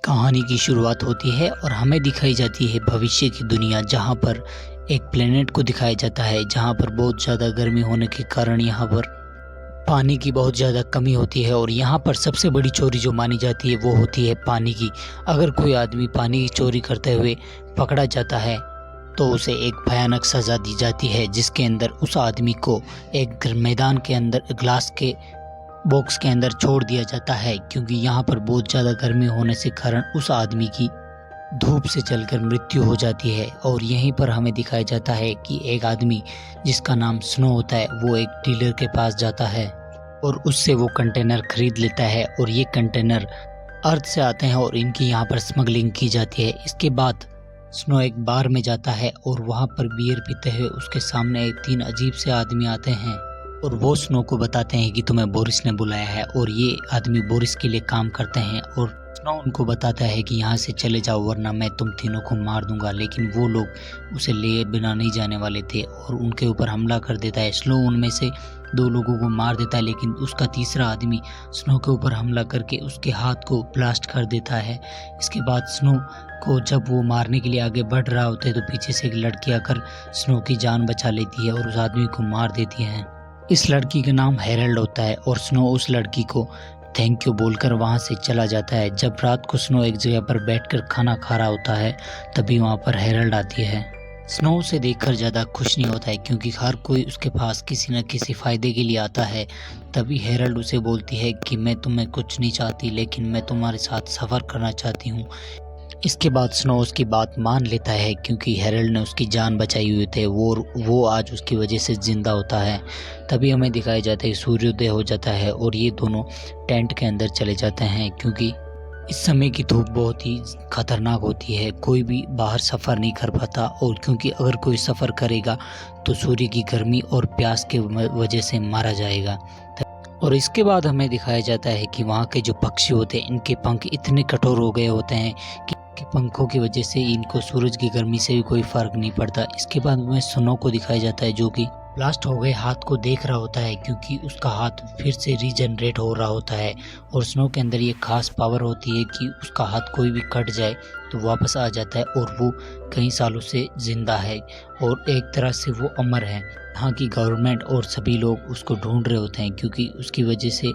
कहानी की शुरुआत होती है और हमें दिखाई जाती है भविष्य की दुनिया, जहाँ पर एक प्लेनेट को दिखाया जाता है जहाँ पर बहुत ज़्यादा गर्मी होने के कारण यहाँ पर पानी की बहुत ज़्यादा कमी होती है। और यहाँ पर सबसे बड़ी चोरी जो मानी जाती है वो होती है पानी की। अगर कोई आदमी पानी की चोरी करते हुए पकड़ा जाता है तो उसे एक भयानक सज़ा दी जाती है, जिसके अंदर उस आदमी को एक मैदान के अंदर ग्लास के बॉक्स के अंदर छोड़ दिया जाता है, क्योंकि यहाँ पर बहुत ज़्यादा गर्मी होने से कारण उस आदमी की धूप से जलकर मृत्यु हो जाती है। और यहीं पर हमें दिखाया जाता है कि एक आदमी जिसका नाम स्नो होता है वो एक डीलर के पास जाता है और उससे वो कंटेनर खरीद लेता है। और ये कंटेनर अर्थ से आते हैं और इनकी यहाँ पर स्मगलिंग की जाती है। इसके बाद स्नो एक बार में जाता है और वहाँ पर बियर पीते हुए उसके सामने तीन अजीब से आदमी आते हैं और वो स्नो को बताते हैं कि तुम्हें बोरिस ने बुलाया है। और ये आदमी बोरिस के लिए काम करते हैं और स्नो उनको बताता है कि यहाँ से चले जाओ वरना मैं तुम तीनों को मार दूंगा। लेकिन वो लोग उसे लिए बिना नहीं जाने वाले थे और उनके ऊपर हमला कर देता है। स्नो उनमें से दो लोगों को मार देता है, लेकिन उसका तीसरा आदमी स्नो के ऊपर हमला करके उसके हाथ को ब्लास्ट कर देता है। इसके बाद स्नो को जब वो मारने के लिए आगे बढ़ रहा होता है तो पीछे से एक लड़की आकर स्नो की जान बचा लेती है और उस आदमी को मार देती है। इस लड़की का नाम हेरल्ड होता है और स्नो उस लड़की को थैंक यू बोलकर वहाँ से चला जाता है। जब रात को स्नो एक जगह पर बैठकर खाना खा रहा होता है तभी वहाँ पर हेरल्ड आती है। स्नो उसे देखकर ज़्यादा खुश नहीं होता है, क्योंकि हर कोई उसके पास किसी न किसी फ़ायदे के लिए आता है। तभी हेरल्ड उसे बोलती है कि मैं तुम्हें कुछ नहीं चाहती, लेकिन मैं तुम्हारे साथ सफ़र करना चाहती हूँ। इसके बाद स्नो उसकी बात मान लेता है, क्योंकि हेरल्ड ने उसकी जान बचाई हुई थे वो आज उसकी वजह से ज़िंदा होता है। तभी हमें दिखाया जाता है कि सूर्योदय हो जाता है और ये दोनों टेंट के अंदर चले जाते हैं, क्योंकि इस समय की धूप बहुत ही खतरनाक होती है। कोई भी बाहर सफ़र नहीं कर पाता, और क्योंकि अगर कोई सफ़र करेगा तो सूर्य की गर्मी और प्यास के वजह से मारा जाएगा। और इसके बाद हमें दिखाया जाता है कि वहाँ के जो पक्षी होते हैं इनके पंख इतने कठोर हो गए होते हैं कि पंखों की वजह से इनको सूरज की गर्मी से भी कोई फ़र्क नहीं पड़ता। इसके बाद हमें स्नो को दिखाया जाता है जो कि ब्लास्ट हो गए हाथ को देख रहा होता है, क्योंकि उसका हाथ फिर से रीजनरेट हो रहा होता है। और स्नो के अंदर ये खास पावर होती है कि उसका हाथ कोई भी कट जाए तो वापस आ जाता है और वो कई सालों से ज़िंदा है और एक तरह से वो अमर है। यहाँ की गवर्नमेंट और सभी लोग उसको ढूंढ रहे होते हैं, क्योंकि उसकी वजह से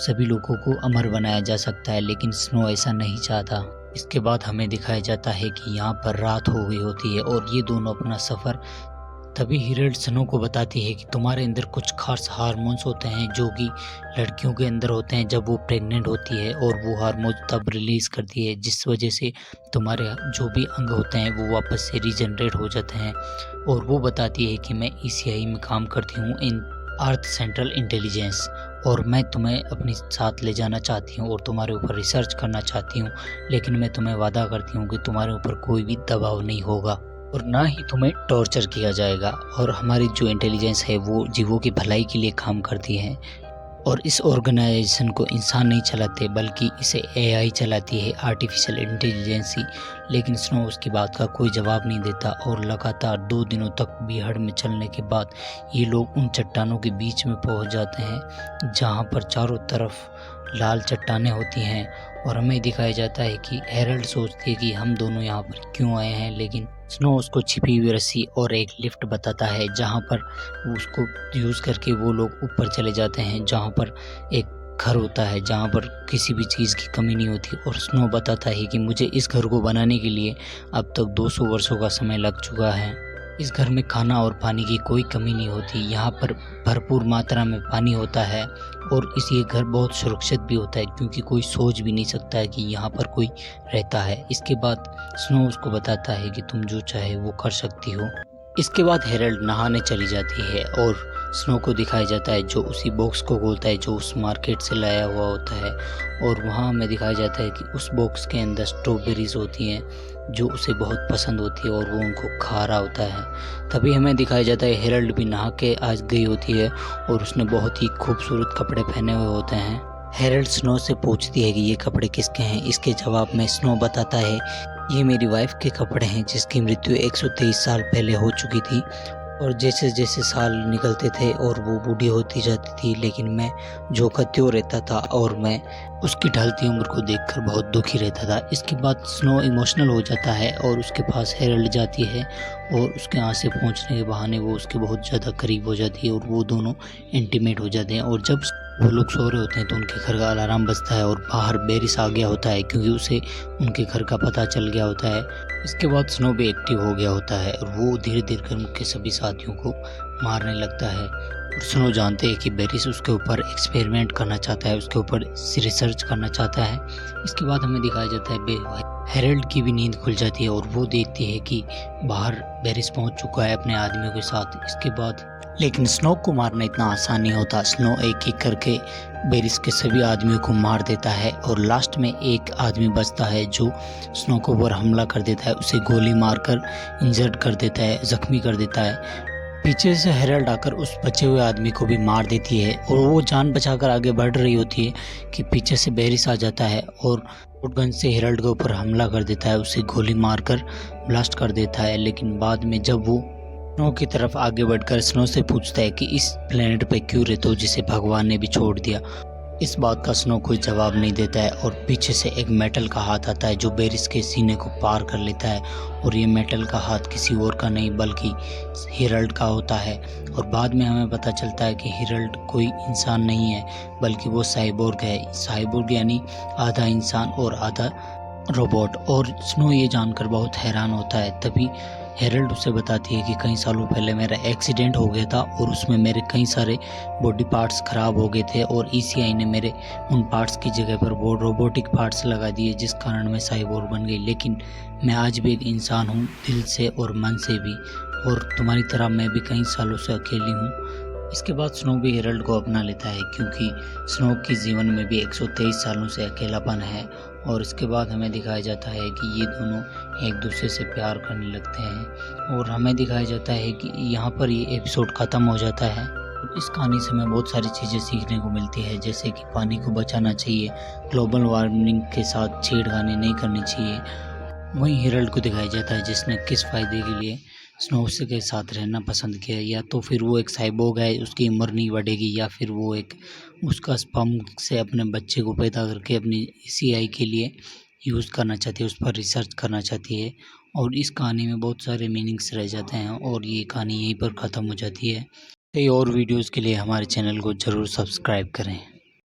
सभी लोगों को अमर बनाया जा सकता है, लेकिन स्नो ऐसा नहीं चाहता। इसके बाद हमें दिखाया जाता है कि यहाँ पर रात हो गई होती है और ये दोनों अपना सफ़र तभी हेरल्ड स्नो को बताती है कि तुम्हारे अंदर कुछ खास हार्मोन्स होते हैं जो कि लड़कियों के अंदर होते हैं जब वो प्रेग्नेंट होती है, और वो हार्मोन तब रिलीज़ करती है जिस वजह से तुम्हारे जो भी अंग होते हैं वो वापस से रीजनरेट हो जाते हैं। और वो बताती है कि मैं ECI में काम करती हूँ, इन अर्थ सेंट्रल इंटेलिजेंस, और मैं तुम्हें अपने साथ ले जाना चाहती हूँ और तुम्हारे ऊपर रिसर्च करना चाहती हूँ, लेकिन मैं तुम्हें वादा करती हूँ कि तुम्हारे ऊपर कोई भी दबाव नहीं होगा और ना ही तुम्हें टॉर्चर किया जाएगा। और हमारी जो इंटेलिजेंस है वो जीवों की भलाई के लिए काम करती है, और इस ऑर्गेनाइजेशन को इंसान नहीं चलाते बल्कि इसे AI चलाती है, आर्टिफिशियल इंटेलिजेंसी। लेकिन स्नो उसकी बात का कोई जवाब नहीं देता और लगातार 2 दिनों तक बीहड़ में चलने के बाद ये लोग उन चट्टानों के बीच में पहुंच जाते हैं जहां पर चारों तरफ लाल चट्टानें होती हैं। और हमें दिखाया जाता है कि हेरल्ड सोचती है कि हम दोनों यहाँ पर क्यों आए हैं, लेकिन स्नो उसको छिपी हुई रस्सी और एक लिफ्ट बताता है जहाँ पर उसको यूज़ करके वो लोग ऊपर चले जाते हैं, जहाँ पर एक घर होता है जहाँ पर किसी भी चीज़ की कमी नहीं होती। और स्नो बताता है कि मुझे इस घर को बनाने के लिए अब तक 200 वर्षों का समय लग चुका है। इस घर में खाना और पानी की कोई कमी नहीं होती, यहाँ पर भरपूर मात्रा में पानी होता है और ये घर बहुत सुरक्षित भी होता है, क्योंकि कोई सोच भी नहीं सकता है कि यहाँ पर कोई रहता है। इसके बाद स्नो उसको बताता है कि तुम जो चाहे वो कर सकती हो। इसके बाद हेरल्ड नहाने चली जाती है और स्नो को दिखाया जाता है जो उसी बॉक्स को खोलता है जो उस मार्केट से लाया हुआ होता है, और वहाँ हमें दिखाया जाता है कि उस बॉक्स के अंदर स्ट्रॉबेरीज होती हैं जो उसे बहुत पसंद होती है और वो उनको खा रहा होता है। तभी हमें दिखाया जाता है हेरल्ड भी नहा के आज गई होती है और उसने बहुत ही खूबसूरत कपड़े पहने हुए होते हैं। हेरल्ड स्नो से पूछती है कि ये कपड़े किसके हैं। इसके जवाब में स्नो बताता है ये मेरी वाइफ के कपड़े हैं जिसकी मृत्यु 123 साल पहले हो चुकी थी और जैसे जैसे साल निकलते थे और वो बूढ़ी होती जाती थी, लेकिन मैं जोखा त्यों रहता था और मैं उसकी ढलती उम्र को देखकर बहुत दुखी रहता था। इसके बाद स्नो इमोशनल हो जाता है और उसके पास हेरल्ड जाती है और उसके यहाँ से पहुँचने के बहाने वो उसके बहुत ज़्यादा करीब हो जाती है और वो दोनों इंटीमेट हो जाते हैं। और जब वो लोग सो रहे होते हैं तो उनके घर का अलार्म बजता है और बाहर बेरिस आ गया होता है, क्योंकि उसे उनके घर का पता चल गया होता है। इसके बाद स्नो भी एक्टिव हो गया होता है और वो धीरे धीरे कर उनके सभी साथियों को मारने लगता है। और स्नो जानते हैं कि बेरिस उसके ऊपर एक्सपेरिमेंट करना चाहता है, उसके ऊपर रिसर्च करना चाहता है। इसके बाद हमें दिखाया जाता है हेरल्ड की भी नींद खुल जाती है और वो देखती है कि बाहर बेरिस पहुंच चुका है अपने आदमियों के साथ। इसके बाद लेकिन स्नो को मारना इतना आसान नहीं होता। स्नो एक एक करके बेरिस के सभी आदमियों को मार देता है और लास्ट में एक आदमी बचता है जो स्नो के ऊपर हमला कर देता है, उसे गोली मारकर इंजर्ड कर देता है, जख्मी कर देता है। पीछे से हेरल्ड आकर उस बचे हुए आदमी को भी मार देती है और वो जान बचाकर आगे बढ़ रही होती है कि पीछे से बेरिस आ जाता है और शॉटगन से हेरल्ड के ऊपर हमला कर देता है, उसे गोली मारकर ब्लास्ट कर देता है। लेकिन बाद में जब वो स्नो की तरफ आगे बढ़कर स्नो से पूछता है कि इस प्लेनेट पे क्यों रहते हो जिसे भगवान ने भी छोड़ दिया, इस बात का स्नो कोई जवाब नहीं देता है। और पीछे से एक मेटल का हाथ आता है जो बेरिस के सीने को पार कर लेता है और ये मेटल का हाथ किसी और का नहीं बल्कि हेरल्ड का होता है। और बाद में हमें पता चलता है कि हेरल्ड कोई इंसान नहीं है बल्कि वो साइबोर्ग है। साइबोर्ग यानी आधा इंसान और आधा रोबोट। और स्नो ये जानकर बहुत हैरान होता है। तभी हेरल्ड उसे बताती है कि कई सालों पहले मेरा एक्सीडेंट हो गया था और उसमें मेरे कई सारे बॉडी पार्ट्स ख़राब हो गए थे और ईसीआई ने मेरे उन पार्ट्स की जगह पर वो रोबोटिक पार्ट्स लगा दिए, जिस कारण मैं साइबोर्ग बन गई। लेकिन मैं आज भी एक इंसान हूँ, दिल से और मन से भी, और तुम्हारी तरह मैं भी कई सालों से अकेली हूँ। इसके बाद स्नो भी हेरल्ड को अपना लेता है, क्योंकि स्नो के जीवन में भी 123 सालों से अकेलापन है। और इसके बाद हमें दिखाया जाता है कि ये दोनों एक दूसरे से प्यार करने लगते हैं और हमें दिखाया जाता है कि यहाँ पर ये एपिसोड ख़त्म हो जाता है। इस कहानी से हमें बहुत सारी चीज़ें सीखने को मिलती है, जैसे कि पानी को बचाना चाहिए, ग्लोबल वार्मिंग के साथ छेड़खानी नहीं करनी चाहिए। वहीं हेरल्ड को दिखाया जाता है जिसने किस फ़ायदे के लिए स्नो के साथ रहना पसंद किया। या तो फिर वो एक साइबोर्ग है, उसकी उम्र नहीं बढ़ेगी, या फिर वो एक उसका स्पर्म से अपने बच्चे को पैदा करके अपनी सीआई के लिए यूज़ करना चाहती है, उस पर रिसर्च करना चाहती है। और इस कहानी में बहुत सारे मीनिंग्स रह जाते हैं और ये कहानी यहीं पर ख़त्म हो जाती है। कई और वीडियोज़ के लिए हमारे चैनल को ज़रूर सब्सक्राइब करें।